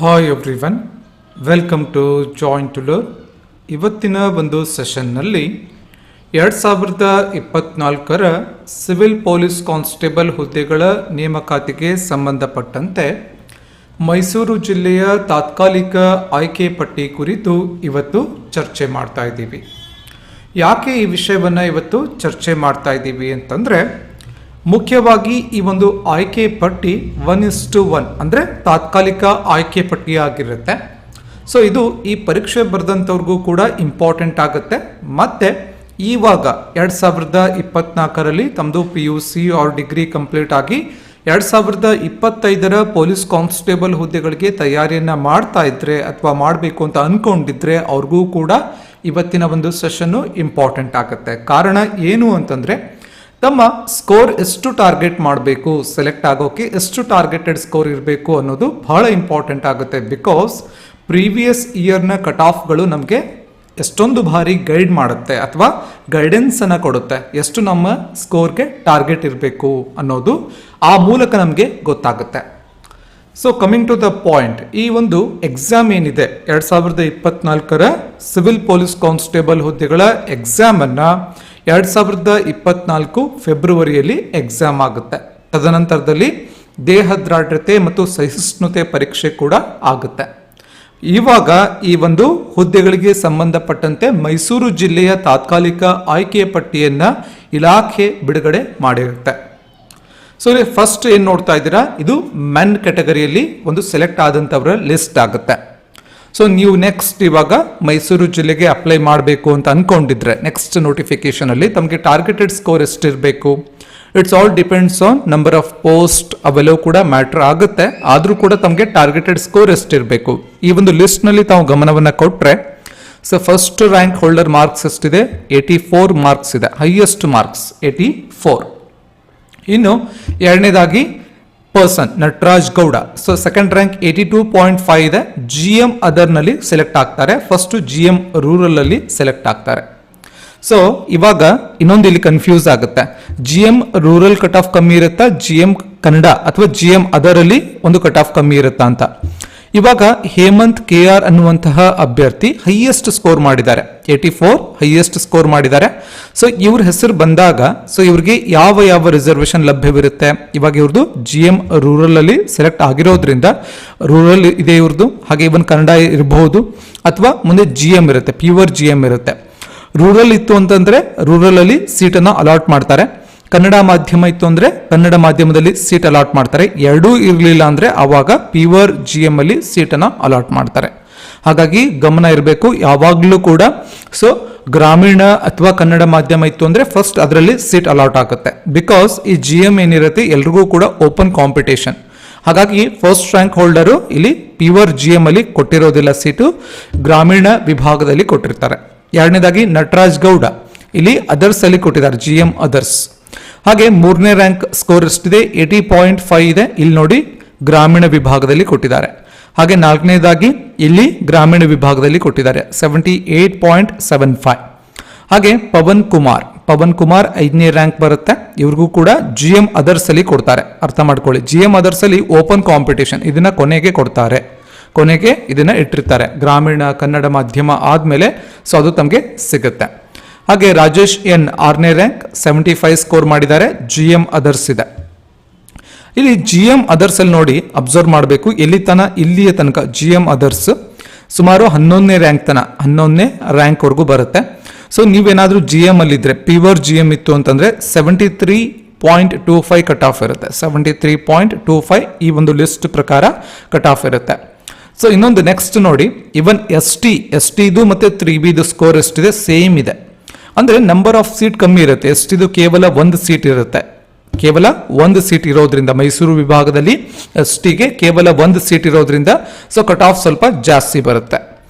Hi everyone, welcome to join to learn. ಇವತ್ತಿನ ಒಂದು ಸೆಷನ್ನಲ್ಲಿ 2024ರ ಸಿವಿಲ್ ಪೊಲೀಸ್ ಕಾನ್ಸ್ಟೇಬಲ್ ಹುದ್ದೆಗಳ ನೇಮಕಾತಿಗೆ ಸಂಬಂಧಪಟ್ಟಂತೆ ಮೈಸೂರು ಜಿಲ್ಲೆಯ ತಾತ್ಕಾಲಿಕ ಆಯ್ಕೆ ಪಟ್ಟಿ ಕುರಿತು ಇವತ್ತು ಚರ್ಚೆ ಮಾಡ್ತಾ ಇದ್ದೀವಿ. ಯಾಕೆ ಈ ವಿಷಯವನ್ನು ಇವತ್ತು ಚರ್ಚೆ ಮಾಡ್ತಾ ಇದ್ದೀವಿ ಅಂತಂದರೆ, ಮುಖ್ಯವಾಗಿ ಈ ಒಂದು ಆಯ್ಕೆ ಪಟ್ಟಿ 1:1 ಅಂದರೆ ತಾತ್ಕಾಲಿಕ ಆಯ್ಕೆ ಪಟ್ಟಿ ಆಗಿರುತ್ತೆ. ಸೊ ಇದು ಈ ಪರೀಕ್ಷೆ ಬರೆದಂಥವ್ರಿಗೂ ಕೂಡ ಇಂಪಾರ್ಟೆಂಟ್ ಆಗುತ್ತೆ. ಮತ್ತು ಇವಾಗ 2024ರಲ್ಲಿ ತಮ್ಮದು PUC ಆರ್ ಡಿಗ್ರಿ ಕಂಪ್ಲೀಟ್ ಆಗಿ 2025ರ ಪೊಲೀಸ್ ಕಾನ್ಸ್ಟೇಬಲ್ ಹುದ್ದೆಗಳಿಗೆ ತಯಾರಿಯನ್ನು ಮಾಡ್ತಾ ಇದ್ರೆ ಅಥವಾ ಮಾಡಬೇಕು ಅಂತ ಅಂದ್ಕೊಂಡಿದ್ರೆ ಅವ್ರಿಗೂ ಕೂಡ ಇವತ್ತಿನ ಒಂದು ಸೆಷನ್ನು ಇಂಪಾರ್ಟೆಂಟ್ ಆಗುತ್ತೆ. ಕಾರಣ ಏನು ಅಂತಂದರೆ, ತಮ್ಮ ಸ್ಕೋರ್ ಎಷ್ಟು ಟಾರ್ಗೆಟ್ ಮಾಡಬೇಕು, ಸೆಲೆಕ್ಟ್ ಆಗೋಕ್ಕೆ ಎಷ್ಟು ಟಾರ್ಗೆಟೆಡ್ ಸ್ಕೋರ್ ಇರಬೇಕು ಅನ್ನೋದು ಬಹಳ ಇಂಪಾರ್ಟೆಂಟ್ ಆಗುತ್ತೆ. ಬಿಕಾಸ್ ಪ್ರೀವಿಯಸ್ ಇಯರ್ನ ಕಟ್ ಆಫ್ಗಳು ನಮಗೆ ಎಷ್ಟೊಂದು ಬಾರಿ ಗೈಡ್ ಮಾಡುತ್ತೆ ಅಥವಾ ಗೈಡೆನ್ಸನ್ನು ಕೊಡುತ್ತೆ, ಎಷ್ಟು ನಮ್ಮ ಸ್ಕೋರ್ಗೆ ಟಾರ್ಗೆಟ್ ಇರಬೇಕು ಅನ್ನೋದು ಆ ಮೂಲಕ ನಮಗೆ ಗೊತ್ತಾಗುತ್ತೆ. So coming to the point, ಈ ಒಂದು ಎಕ್ಸಾಮ್ ಏನಿದೆ 2024ರ ಸಿವಿಲ್ ಪೊಲೀಸ್ ಕಾನ್ಸ್ಟೇಬಲ್ ಹುದ್ದೆಗಳ ಎಕ್ಸಾಮನ್ನು 2024 ಫೆಬ್ರವರಿಯಲ್ಲಿ ಎಕ್ಸಾಮ್ ಆಗುತ್ತೆ. ತದನಂತರದಲ್ಲಿ ದೇಹದಾರ್ಢ್ಯತೆ ಮತ್ತು ಸಹಿಷ್ಣುತೆ ಪರೀಕ್ಷೆ ಕೂಡ ಆಗುತ್ತೆ. ಇವಾಗ ಈ ಒಂದು ಹುದ್ದೆಗಳಿಗೆ ಸಂಬಂಧಪಟ್ಟಂತೆ ಮೈಸೂರು ಜಿಲ್ಲೆಯ ತಾತ್ಕಾಲಿಕ ಆಯ್ಕೆಯ ಪಟ್ಟಿಯನ್ನು ಇಲಾಖೆ ಬಿಡುಗಡೆ ಮಾಡಿರುತ್ತೆ. ಸೊ ಇಲ್ಲಿ ಫಸ್ಟ್ ಏನು ನೋಡ್ತಾ ಇದ್ದೀರಾ, ಇದು ಮೆನ್ ಕ್ಯಾಟಗರಿಯಲ್ಲಿ ಒಂದು ಸೆಲೆಕ್ಟ್ ಆದಂಥವರ ಲಿಸ್ಟ್ ಆಗುತ್ತೆ. ಸೊ ನೀವು ನೆಕ್ಸ್ಟ್ ಇವಾಗ ಮೈಸೂರು ಜಿಲ್ಲೆಗೆ ಅಪ್ಲೈ ಮಾಡಬೇಕು ಅಂತ ಅನ್ಕೊಂಡಿದ್ರೆ ನೆಕ್ಸ್ಟ್ ನೋಟಿಫಿಕೇಶನಲ್ಲಿ ತಮಗೆ ಟಾರ್ಗೆಟೆಡ್ ಸ್ಕೋರ್ ಎಷ್ಟಿರಬೇಕು, it's all depends on number of post, ಅವೆಲ್ಲವೂ ಕೂಡ ಮ್ಯಾಟ್ರ್ ಆಗುತ್ತೆ. ಆದರೂ ಕೂಡ ತಮಗೆ ಟಾರ್ಗೆಟೆಡ್ ಸ್ಕೋರ್ ಎಷ್ಟಿರಬೇಕು ಈ ಒಂದು ಲಿಸ್ಟ್ನಲ್ಲಿ ತಾವು ಗಮನವನ್ನು ಕೊಟ್ಟರೆ, so first rank holder marks ಎಷ್ಟಿದೆ, 84 ಮಾರ್ಕ್ಸ್ ಇದೆ, ಹೈಯೆಸ್ಟ್ ಮಾರ್ಕ್ಸ್ 84. ಇನ್ನು ಎರಡನೇದಾಗಿ person Nataraj Gowda, so second rank 82.5 ಇದೆ. GM ಅದರ್ನಲ್ಲಿ ಸೆಲೆಕ್ಟ್ ಆಗ್ತಾರೆ, ಫಸ್ಟ್ GM ರೂರಲ್ ಅಲ್ಲಿ ಸೆಲೆಕ್ಟ್ ಆಗ್ತಾರೆ. ಸೊ ಇವಾಗ ಇನ್ನೊಂದು ಇಲ್ಲಿ ಕನ್ಫ್ಯೂಸ್ ಆಗುತ್ತೆ, GM ರೂರಲ್ ಕಟ್ ಆಫ್ ಕಮ್ಮಿ ಇರುತ್ತಾ, GM ಕನ್ನಡ ಅಥವಾ GM ಅದರಲ್ಲಿ ಒಂದು ಕಟ್ ಆಫ್ ಕಮ್ಮಿ ಇರುತ್ತಾ ಅಂತ. ಇವಾಗ ಹೇಮಂತ್ KR ಅನ್ನುವಂತಹ ಅಭ್ಯರ್ಥಿ ಹೈಯೆಸ್ಟ್ ಸ್ಕೋರ್ ಮಾಡಿದ್ದಾರೆ, 84 ಹೈಯೆಸ್ಟ್ ಸ್ಕೋರ್ ಮಾಡಿದ್ದಾರೆ. ಸೊ ಇವ್ರ ಹೆಸರು ಬಂದಾಗ ಸೊ ಇವ್ರಿಗೆ ಯಾವ ರಿಸರ್ವೇಶನ್ ಲಭ್ಯವಿರುತ್ತೆ, ಇವಾಗ ಇವ್ರದ್ದು GM ರೂರಲ್ ಅಲ್ಲಿ ಸೆಲೆಕ್ಟ್ ಆಗಿರೋದ್ರಿಂದ ರೂರಲ್ ಇದೆ ಇವ್ರದ್ದು, ಹಾಗೆ ಇವನ್ ಕನ್ನಡ ಇರಬಹುದು ಅಥವಾ ಮುಂದೆ GM ಇರುತ್ತೆ, ಪ್ಯೂರ್ GM ಇರುತ್ತೆ. ರೂರಲ್ ಇತ್ತು ಅಂತಂದ್ರೆ ರೂರಲ್ ಅಲ್ಲಿ ಸೀಟನ್ನು ಅಲಾಟ್ ಮಾಡ್ತಾರೆ, ಕನ್ನಡ ಮಾಧ್ಯಮ ಇತ್ತು ಅಂದ್ರೆ ಕನ್ನಡ ಮಾಧ್ಯಮದಲ್ಲಿ ಸೀಟ್ ಅಲಾಟ್ ಮಾಡ್ತಾರೆ, ಎರಡೂ ಇರಲಿಲ್ಲ ಅಂದ್ರೆ ಆವಾಗ ಪ್ಯೂರ್ GM ಅಲ್ಲಿ ಸೀಟನ್ನು ಅಲಾಟ್ ಮಾಡ್ತಾರೆ. ಹಾಗಾಗಿ ಗಮನ ಇರಬೇಕು ಯಾವಾಗಲೂ ಕೂಡ. ಸೊ ಗ್ರಾಮೀಣ ಅಥವಾ ಕನ್ನಡ ಮಾಧ್ಯಮ ಇತ್ತು ಅಂದ್ರೆ ಫಸ್ಟ್ ಅದರಲ್ಲಿ ಸೀಟ್ ಅಲಾಟ್ ಆಗುತ್ತೆ. ಬಿಕಾಸ್ ಈ GM ಏನಿರುತ್ತೆ ಎಲ್ರಿಗೂ ಕೂಡ ಓಪನ್ ಕಾಂಪಿಟೇಷನ್. ಹಾಗಾಗಿ ಫಸ್ಟ್ ರ್ಯಾಂಕ್ ಹೋಲ್ಡರು ಇಲ್ಲಿ ಪ್ಯೂರ್ GM ಅಲ್ಲಿ ಕೊಟ್ಟಿರೋದಿಲ್ಲ, ಸೀಟು ಗ್ರಾಮೀಣ ವಿಭಾಗದಲ್ಲಿ ಕೊಟ್ಟಿರ್ತಾರೆ. ಎರಡನೇದಾಗಿ ನಟರಾಜ್ ಗೌಡ ಇಲ್ಲಿ ಅದರ್ಸ್ ಅಲ್ಲಿ ಕೊಟ್ಟಿದ್ದಾರೆ, GM ಅದರ್ಸ್. ಹಾಗೆ ಮೂರನೇ ರ್ಯಾಂಕ್ ಸ್ಕೋರ್ ಎಷ್ಟಿದೆ, 80.5 ಇದೆ, ಇಲ್ಲಿ ನೋಡಿ ಗ್ರಾಮೀಣ ವಿಭಾಗದಲ್ಲಿ ಕೊಟ್ಟಿದ್ದಾರೆ. ಹಾಗೆ ನಾಲ್ಕನೇದಾಗಿ ಇಲ್ಲಿ ಗ್ರಾಮೀಣ ವಿಭಾಗದಲ್ಲಿ ಕೊಟ್ಟಿದ್ದಾರೆ 78.75. ಹಾಗೆ ಪವನ್ ಕುಮಾರ್ 5ನೇ ರ್ಯಾಂಕ್ ಬರುತ್ತೆ, ಇವ್ರಿಗೂ ಕೂಡ GM ಅದರ್ಸ್ ಅಲ್ಲಿ ಕೊಡ್ತಾರೆ. ಅರ್ಥ ಮಾಡ್ಕೊಳ್ಳಿ, GM ಅದರ್ಸ್ ಅಲ್ಲಿ ಓಪನ್ ಕಾಂಪಿಟೇಷನ್, ಇದನ್ನ ಕೊನೆಗೆ ಕೊಡ್ತಾರೆ, ಕೊನೆಗೆ ಇದನ್ನ ಇಟ್ಟಿರ್ತಾರೆ. ಗ್ರಾಮೀಣ ಕನ್ನಡ ಮಾಧ್ಯಮ ಆದ್ಮೇಲೆ ಸೊ ಅದು ತಮಗೆ ಸಿಗುತ್ತೆ. ಹಾಗೆ ರಾಜೇಶ್ N 6ನೇ ರ್ಯಾಂಕ್ 75 ಸ್ಕೋರ್ ಮಾಡಿದ್ದಾರೆ, GM ಅದರ್ಸ್ ಇದೆ. ಇಲ್ಲಿ GM ಅದರ್ಸ್ ಅಲ್ಲಿ ನೋಡಿ ಅಬ್ಸರ್ವ್ ಮಾಡಬೇಕು, ಇಲ್ಲಿಯ ತನಕ GM ಅದರ್ಸ್ ಸುಮಾರು 11ನೇ ರ್ಯಾಂಕ್ ವರೆಗೂ ಬರುತ್ತೆ. ಸೊ ನೀವೇನಾದ್ರೂ GM ಅಲ್ಲಿ ಇದ್ರೆ ಪ್ಯೂರ್ GM ಇತ್ತು ಅಂತಂದ್ರೆ 73.25 ಕಟ್ ಆಫ್ ಇರುತ್ತೆ, 73.25 ಈ ಒಂದು ಲಿಸ್ಟ್ ಪ್ರಕಾರ ಕಟ್ ಆಫ್ ಇರುತ್ತೆ. ಸೊ ಇನ್ನೊಂದು ನೆಕ್ಸ್ಟ್ ನೋಡಿ, ಇವನ್ ST ಇದು ಮತ್ತೆ 3B ಸ್ಕೋರ್ ಎಷ್ಟಿದೆ, ಸೇಮ್ ಇದೆ. ಅಂದ್ರೆ ನಂಬರ್ ಆಫ್ ಸೀಟ್ ಕಮ್ಮಿ ಇರುತ್ತೆ, ಎಷ್ಟಿದು ಕೇವಲ ಒಂದು ಸೀಟ್ ಇರುತ್ತೆ, ಕೇವಲ ಒಂದು ಸೀಟ್ ಇರೋದ್ರಿಂದ ಮೈಸೂರು ವಿಭಾಗದಲ್ಲಿ STಗೆ ಕೇವಲ ಒಂದು ಸೀಟ್ ಇರೋದ್ರಿಂದ ಸೊ ಕಟ್ ಆಫ್ ಸ್ವಲ್ಪ ಜಾಸ್ತಿ ಬರುತ್ತೆ.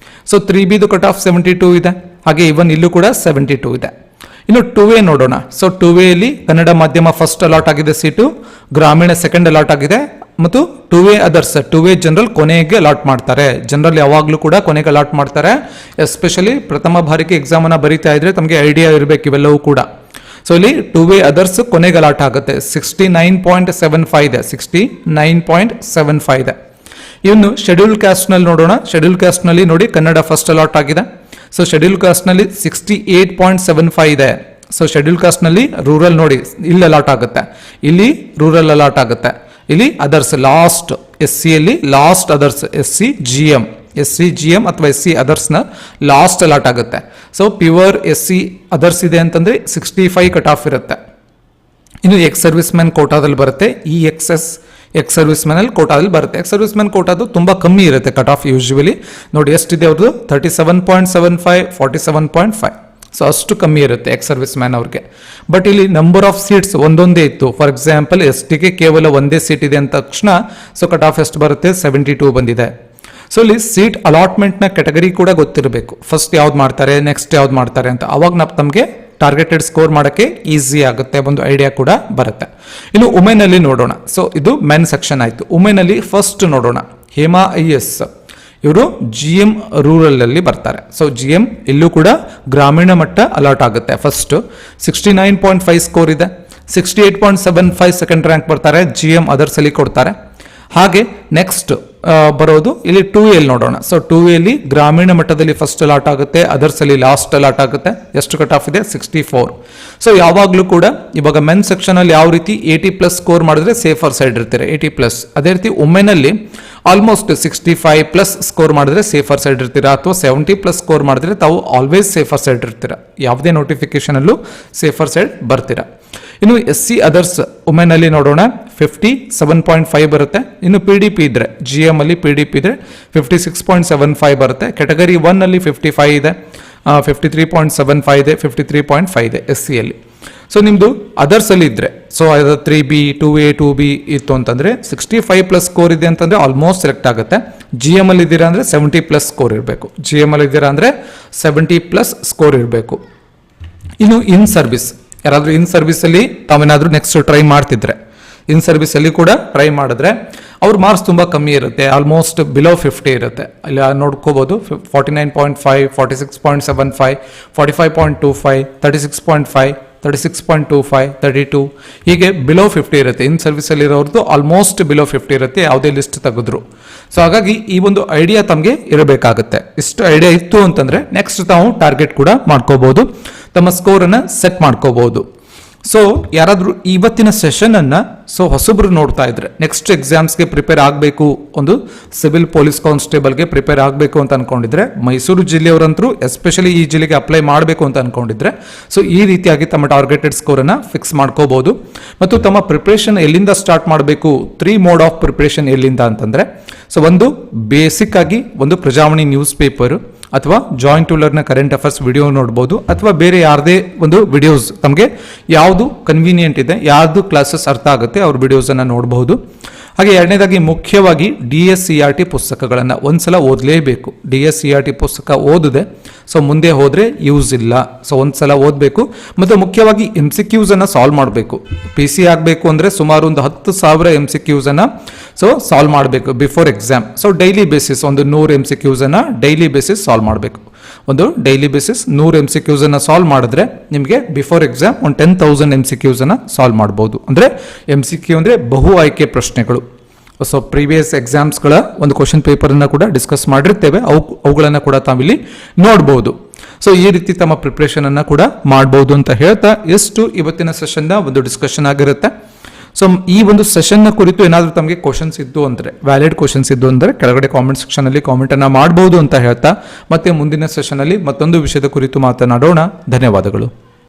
ಸೊ 3B ಕಟ್ ಆಫ್ 72 ಇದೆ, ಹಾಗೆ ಇವನ್ ಇಲ್ಲೂ ಕೂಡ 72 ಇದೆ. ಇನ್ನು 2A ನೋಡೋಣ. ಸೊ 2A ಅಲ್ಲಿ ಕನ್ನಡ ಮಾಧ್ಯಮ ಫಸ್ಟ್ ಅಲಾಟ್ ಆಗಿದೆ ಸೀಟು, ಗ್ರಾಮೀಣ ಸೆಕೆಂಡ್ ಅಲಾಟ್ ಆಗಿದೆ, ಮತ್ತು 2A ಅದರ್ಸ್ 2A ಜನರಲ್ ಕೊನೆಗೆ ಅಲಾಟ್ ಮಾಡ್ತಾರೆ. ಜನರಲ್ ಯಾವಾಗಲೂ ಕೂಡ ಕೊನೆಗೆ ಅಲಾಟ್ ಮಾಡ್ತಾರೆ, ಎಸ್ಪೆಷಲಿ ಪ್ರಥಮ ಬಾರಿಗೆ ಎಕ್ಸಾಮ್ ಅನ್ನ ಬರೀತಾ ಇದ್ರೆ ತಮಗೆ ಐಡಿಯಾ ಇರಬೇಕು ಇವೆಲ್ಲವೂ ಕೂಡ. ಸೊ ಇಲ್ಲಿ 2A ಅದರ್ಸ್ ಕೊನೆಗೆ ಅಲಾಟ್ ಆಗುತ್ತೆ, 69.75 ಇದೆ, 69.75 ಇದೆ. ಇನ್ನು ಶೆಡ್ಯೂಲ್ ಕ್ಯಾಸ್ಟ್ ನಲ್ಲಿ ನೋಡೋಣ. ಶೆಡ್ಯೂಲ್ ಕ್ಯಾಸ್ಟ್ ನಲ್ಲಿ ನೋಡಿ ಕನ್ನಡ ಫಸ್ಟ್ ಅಲಾಟ್ ಆಗಿದೆ. ಸೊ ಶೆಡ್ಯೂಲ್ ಕಾಸ್ಟ್ ನಲ್ಲಿ 68.75 ಇದೆ. ಸೊ ಶೆಡ್ಯೂಲ್ ಕಾಸ್ಟ್ ನಲ್ಲಿ ರೂರಲ್ ನೋಡಿ ಇಲ್ಲಿ ಅಲಾಟ್ ಆಗುತ್ತೆ, ಇಲ್ಲಿ ರೂರಲ್ ಅಲಾಟ್ ಆಗುತ್ತೆ, ಇಲ್ಲಿ ಅದರ್ಸ್ ಲಾಸ್ಟ್ SC ಅಲ್ಲಿ ಲಾಸ್ಟ್ ಅದರ್ಸ್ SC GM ಅಥವಾ SC ಅದರ್ಸ್ ನ ಲಾಸ್ಟ್ ಅಲಾಟ್ ಆಗುತ್ತೆ. ಸೊ ಪ್ಯೂರ್ SC ಅದರ್ಸ್ ಇದೆ ಅಂತಂದ್ರೆ 65 ಕಟ್ ಆಫ್ ಇರುತ್ತೆ. ಇನ್ನು ಎಕ್ಸ್ ಸರ್ವಿಸ್ ಮ್ಯಾನ್ ಕೋಟಾದಲ್ಲಿ ಬರುತ್ತೆ, ಎಕ್ಸ್ ಸರ್ವಿಸ್ ಮ್ಯಾನ್ ಅಲ್ಲಿ ಕೋಟಾದಲ್ಲಿ ಬರುತ್ತೆ. ಎಕ್ಸ್ ಸರ್ವಿಸ್ ಮ್ಯಾನ್ ಕೋಟಾದು ತುಂಬಾ ಕಮ್ಮಿ ಇರುತ್ತೆ ಕಟ್ ಆಫ್ ಯೂಶುವಲಿ. ನೋಡಿ ಎಷ್ಟಿದೆ ಅವ್ರದ್ದು 37.75 47.5. ಸೊ ಅಷ್ಟು ಕಮ್ಮಿ ಇರುತ್ತೆ ಎಕ್ಸ್ ಸರ್ವಿಸ್ ಮ್ಯಾನ್ ಅವ್ರಿಗೆ. ಬಟ್ ಇಲ್ಲಿ ನಂಬರ್ ಆಫ್ ಸೀಟ್ಸ್ ಒಂದೊಂದೇ ಇತ್ತು. ಫಾರ್ ಎಕ್ಸಾಂಪಲ್ STಗೆ ಕೇವಲ ಒಂದೇ ಸೀಟ್ ಇದೆ ಅಂದ ತಕ್ಷಣ ಸೊ ಕಟ್ ಆಫ್ ಎಷ್ಟು ಬರುತ್ತೆ 72 ಬಂದಿದೆ. ಸೊ ಇಲ್ಲಿ ಸೀಟ್ ಅಲಾಟ್ಮೆಂಟ್ನ ಕೆಟಗರಿ ಕೂಡ ಗೊತ್ತಿರಬೇಕು. ಫಸ್ಟ್ ಯಾವ್ದು ಮಾಡ್ತಾರೆ, ನೆಕ್ಸ್ಟ್ ಯಾವ್ದು ಮಾಡ್ತಾರೆ ಅಂತ. ಅವಾಗ ನಮಗೆ ಟಾರ್ಗೆಟೆಡ್ ಸ್ಕೋರ್ ಮಾಡೋಕ್ಕೆ ಈಸಿ ಆಗುತ್ತೆ, ಒಂದು ಐಡಿಯಾ ಕೂಡ ಬರುತ್ತೆ. ಇನ್ನು ವುಮೆನ್ ಅಲ್ಲಿ ನೋಡೋಣ. ಸೊ ಇದು ಮೆನ್ ಸೆಕ್ಷನ್ ಆಯಿತು. ವುಮೆನ್ ಅಲ್ಲಿ ಫಸ್ಟ್ ನೋಡೋಣ, ಹೇಮಾ IS ಇವರು GM ರೂರಲ್ ಅಲ್ಲಿ ಬರ್ತಾರೆ. ಸೊ GM ಇಲ್ಲೂ ಕೂಡ ಗ್ರಾಮೀಣ ಮಟ್ಟ ಅಲಾಟ್ ಆಗುತ್ತೆ. ಫಸ್ಟ್ 69.5 ಸ್ಕೋರ್ ಇದೆ, 68.75 ಸೆಕೆಂಡ್ ರ್ಯಾಂಕ್ ಬರ್ತಾರೆ, GM ಅದರ್ಸ್ ಅಲ್ಲಿ ಕೊಡ್ತಾರೆ. ಹಾಗೆ ನೆಕ್ಸ್ಟ್ ಬರೋದು ಇಲ್ಲಿ 2A ನೋಡೋಣ. ಸೊ 2A ಗ್ರಾಮೀಣ ಮಟ್ಟದಲ್ಲಿ ಫಸ್ಟ್ ಅಲಾಟ್ ಆಗುತ್ತೆ, ಅದರ್ಸ್ ಅಲ್ಲಿ ಲಾಸ್ಟ್ ಅಲಾಟ್ ಆಗುತ್ತೆ. ಎಷ್ಟು ಕಟ್ ಆಫ್ ಇದೆ 64. ಸೊ ಯಾವಾಗಲೂ ಕೂಡ ಇವಾಗ ಮೆನ್ ಸೆಕ್ಷನ್ ಅಲ್ಲಿ ಯಾವ ರೀತಿ 80+ ಸ್ಕೋರ್ ಮಾಡಿದ್ರೆ ಸೇಫರ್ ಸೈಡ್ ಇರ್ತೀರಾ 80+, ಅದೇ ರೀತಿ ವುಮೆನ್ ಅಲ್ಲಿ ಆಲ್ಮೋಸ್ಟ್ 65+ ಸ್ಕೋರ್ ಮಾಡಿದ್ರೆ ಸೇಫರ್ ಸೈಡ್ ಇರ್ತೀರಾ, ಅಥವಾ 70+ ಸ್ಕೋರ್ ಮಾಡಿದ್ರೆ ತಾವು ಆಲ್ವೇಸ್ ಸೇಫರ್ ಸೈಡ್ ಇರ್ತೀರಾ, ಯಾವುದೇ ನೋಟಿಫಿಕೇಶನ್ ಅಲ್ಲೂ ಸೇಫರ್ ಸೈಡ್ ಬರ್ತೀರಾ. ಇನ್ನು SC ಅದರ್ಸ್ ವುಮೆನ್ ಅಲ್ಲಿ ನೋಡೋಣ 57.5 ಬರುತ್ತೆ. ಇನ್ನು PDP ಇದ್ರೆ GM ಅಲ್ಲಿ PDP ಇದ್ರೆ 56.75 ಬರುತ್ತೆ. ಕೆಟಗರಿ 1 ಅಲ್ಲಿ 55 ಇದೆ, 53.75 ಇದೆ, 53.5 ಇದೆ SC ಅಲ್ಲಿ. ಸೊ ನಿಮ್ದು ಅದರ್ಸ್ ಅಲ್ಲಿ ಇದ್ರೆ ಸೊ 3B 2A 2B ಇತ್ತು ಅಂತಂದ್ರೆ 65+ ಸ್ಕೋರ್ ಇದೆ ಅಂತಂದ್ರೆ ಆಲ್ಮೋಸ್ಟ್ ಸೆಲೆಕ್ಟ್ ಆಗುತ್ತೆ. GM ಅಲ್ಲಿ ಇದ್ದೀರಾ ಅಂದ್ರೆ 70+ ಸ್ಕೋರ್ ಇರಬೇಕು. GM ಅಲ್ಲಿ ಇದ್ದೀರಾ ಅಂದ್ರೆ 70+ ಸ್ಕೋರ್ ಇರಬೇಕು. ಇನ್ನು ಇನ್ ಸರ್ವಿಸ್ ಯಾರಾದ್ರೂ ಇನ್ ಸರ್ವಿಸ್ ಅಲ್ಲಿ ತಾವೇನಾದ್ರೂ ನೆಕ್ಸ್ಟ್ ಟ್ರೈ ಮಾಡ್ತಿದ್ರೆ, ಇನ್ ಸರ್ವಿಸ್ ಅಲ್ಲಿ ಕೂಡ ಟ್ರೈ ಮಾಡಿದ್ರೆ ಅವ್ರ ಮಾರ್ಕ್ಸ್ ತುಂಬಾ ಕಮ್ಮಿ ಇರುತ್ತೆ, ಆಲ್ಮೋಸ್ಟ್ ಬಿಲೋ 50 ಇರುತ್ತೆ. ಅಲ್ಲಿ ನೋಡ್ಕೋಬಹುದು 49.5 46.75 45.25 36.5 36.25 32 ಹೀಗೆ ಬಿಲೋ 50 ಇರುತ್ತೆ. ಇನ್ ಸರ್ವಿಸ್ ಅಲ್ಲಿ ಇರೋರ್ದು ಆಲ್ಮೋಸ್ಟ್ ಬಿಲೋ 50 ಇರುತ್ತೆ ಯಾವುದೇ ಲಿಸ್ಟ್ ತೆಗೆದ್ರು. ಸೊ ಹಾಗಾಗಿ ಈ ಒಂದು ಐಡಿಯಾ ತಮಗೆ ಇರಬೇಕಾಗುತ್ತೆ. ಇಷ್ಟು ಐಡಿಯಾ ಇತ್ತು ಅಂತಂದ್ರೆ ನೆಕ್ಸ್ಟ್ ತಾವು ಟಾರ್ಗೆಟ್ ಕೂಡ ಮಾಡ್ಕೋಬಹುದು, ತಮ್ಮ ಸ್ಕೋರ್ ಅನ್ನ ಸೆಟ್ ಮಾಡ್ಕೋಬಹುದು. ಸೊ ಯಾರಾದ್ರೂ ಇವತ್ತಿನ ಸೆಷನ್ ಅನ್ನ ಸೊ ಹೊಸಬ್ರು ನೋಡ್ತಾ ಇದ್ರೆ, ನೆಕ್ಸ್ಟ್ ಎಕ್ಸಾಮ್ಸ್ಗೆ ಪ್ರಿಪೇರ್ ಆಗಬೇಕು, ಒಂದು ಸಿವಿಲ್ ಪೊಲೀಸ್ ಕಾನ್ಸ್ಟೇಬಲ್ಗೆ ಪ್ರಿಪೇರ್ ಆಗಬೇಕು ಅಂತ ಅನ್ಕೊಂಡಿದ್ರೆ, ಮೈಸೂರು ಜಿಲ್ಲೆಯವರಂತರೂ ಎಸ್ಪೆಷಲಿ ಈ ಜಿಲ್ಲೆಗೆ ಅಪ್ಲೈ ಮಾಡಬೇಕು ಅಂತ ಅನ್ಕೊಂಡಿದ್ರೆ ಸೊ ಈ ರೀತಿಯಾಗಿ ತಮ್ಮ ಟಾರ್ಗೆಟೆಡ್ ಸ್ಕೋರ್ ಅನ್ನ ಫಿಕ್ಸ್ ಮಾಡ್ಕೋಬಹುದು. ಮತ್ತು ತಮ್ಮ ಪ್ರಿಪರೇಷನ್ ಎಲ್ಲಿಂದ ಸ್ಟಾರ್ಟ್ ಮಾಡಬೇಕು, 3 ಮೋಡ್ ಆಫ್ ಪ್ರಿಪರೇಷನ್ ಎಲ್ಲಿಂದ ಅಂತಂದ್ರೆ, ಸೊ ಒಂದು ಬೇಸಿಕ್ ಆಗಿ ಒಂದು ಪ್ರಜಾವಾಣಿ ನ್ಯೂಸ್ ಪೇಪರ್ ಅಥವಾ ಜಾಯಿಂಟ್ ರೂಲರ್ನ ಕರೆಂಟ್ ಅಫೇರ್ಸ್ ವಿಡಿಯೋ ನೋಡ್ಬೋದು, ಅಥವಾ ಬೇರೆ ಯಾರದೇ ಒಂದು ವಿಡಿಯೋಸ್ ತಮಗೆ ಯಾವುದು ಕನ್ವೀನಿಯಂಟ್ ಇದೆ, ಯಾವುದು ಕ್ಲಾಸಸ್ ಅರ್ಥ ಆಗುತ್ತೆ ಅವ್ರ ವಿಡಿಯೋಸ್ ಅನ್ನ ನೋಡಬಹುದು. ಹಾಗೆ ಎರಡನೇದಾಗಿ ಮುಖ್ಯವಾಗಿ DSCRT ಪುಸ್ತಕಗಳನ್ನು ಒಂದ್ಸಲ ಓದಲೇಬೇಕು. DSCRT ಪುಸ್ತಕ ಓದಿದೆ ಸೊ ಮುಂದೆ ಹೋದ್ರೆ ಯೂಸ್ ಇಲ್ಲ. ಸೊ ಒಂದ್ಸಲ ಓದಬೇಕು. ಮತ್ತು ಮುಖ್ಯವಾಗಿ MCQs ಅನ್ನ ಸಾಲ್ವ್ ಮಾಡಬೇಕು. PC ಆಗಬೇಕು ಅಂದ್ರೆ ಸುಮಾರು ಒಂದು 10,000 MCQs ಅನ್ನ ಸೊ ಸಾಲ್ವ್ ಮಾಡಬೇಕು before exam. So daily basis ಒಂದು 100 MCQs ಅನ್ನ ಡೈಲಿ ಬೇಸಿಸ್ ಸಾಲ್ವ್ ಮಾಡಬೇಕು. ಒಂದು ಡೈಲಿ ಬೇಸಿಸ್ 100 MCQs ಅನ್ನ ಸಾಲ್ವ್ ಮಾಡಿದ್ರೆ ನಿಮಗೆ ಬಿಫೋರ್ ಎಕ್ಸಾಮ್ ಒಂದು 10,000 MCQs ಅನ್ನ ಸಾಲ್ವ್ ಮಾಡಬಹುದು. ಅಂದ್ರೆ MCQ ಅಂದ್ರೆ ಬಹು ಆಯ್ಕೆ ಪ್ರಶ್ನೆಗಳು. ಸೊ ಪ್ರೀವಿಯಸ್ ಎಕ್ಸಾಮ್ಸ್ಗಳ ಒಂದು ಕ್ವಶನ್ ಪೇಪರ್ ಅನ್ನ ಕೂಡ ಡಿಸ್ಕಸ್ ಮಾಡಿರ್ತೇವೆ, ಅವುಗಳನ್ನ ಕೂಡ ತಾವಿಲ್ಲಿ ನೋಡಬಹುದು. ಸೊ ಈ ರೀತಿ ತಮ್ಮ ಪ್ರಿಪರೇಷನ್ ಅನ್ನ ಕೂಡ ಮಾಡಬಹುದು ಅಂತ ಹೇಳ್ತಾ ಎಷ್ಟು ಇವತ್ತಿನ ಸೆಷನ್ ಒಂದು ಡಿಸ್ಕಷನ್ ಆಗಿರುತ್ತೆ. ಸೊ ಈ ಒಂದು ಸೆಷನ್ ನ ಕುರಿತು ಏನಾದರೂ ತಮಗೆ ಕ್ವಶನ್ಸ್ ಇದ್ದು ಅಂದ್ರೆ, ವ್ಯಾಲಿಡ್ ಕ್ವಶನ್ಸ್ ಇದ್ದು ಅಂದ್ರೆ ಕೆಳಗಡೆ ಕಾಮೆಂಟ್ ಸೆಕ್ಷನ್ ಅಲ್ಲಿ ಕಾಮೆಂಟ್ ಅನ್ನ ಮಾಡಬಹುದು ಅಂತ ಹೇಳ್ತಾ ಮತ್ತೆ ಮುಂದಿನ ಸೆಷನ್ ಅಲ್ಲಿ ಮತ್ತೊಂದು ವಿಷಯದ ಕುರಿತು ಮಾತನಾಡೋಣ. ಧನ್ಯವಾದಗಳು.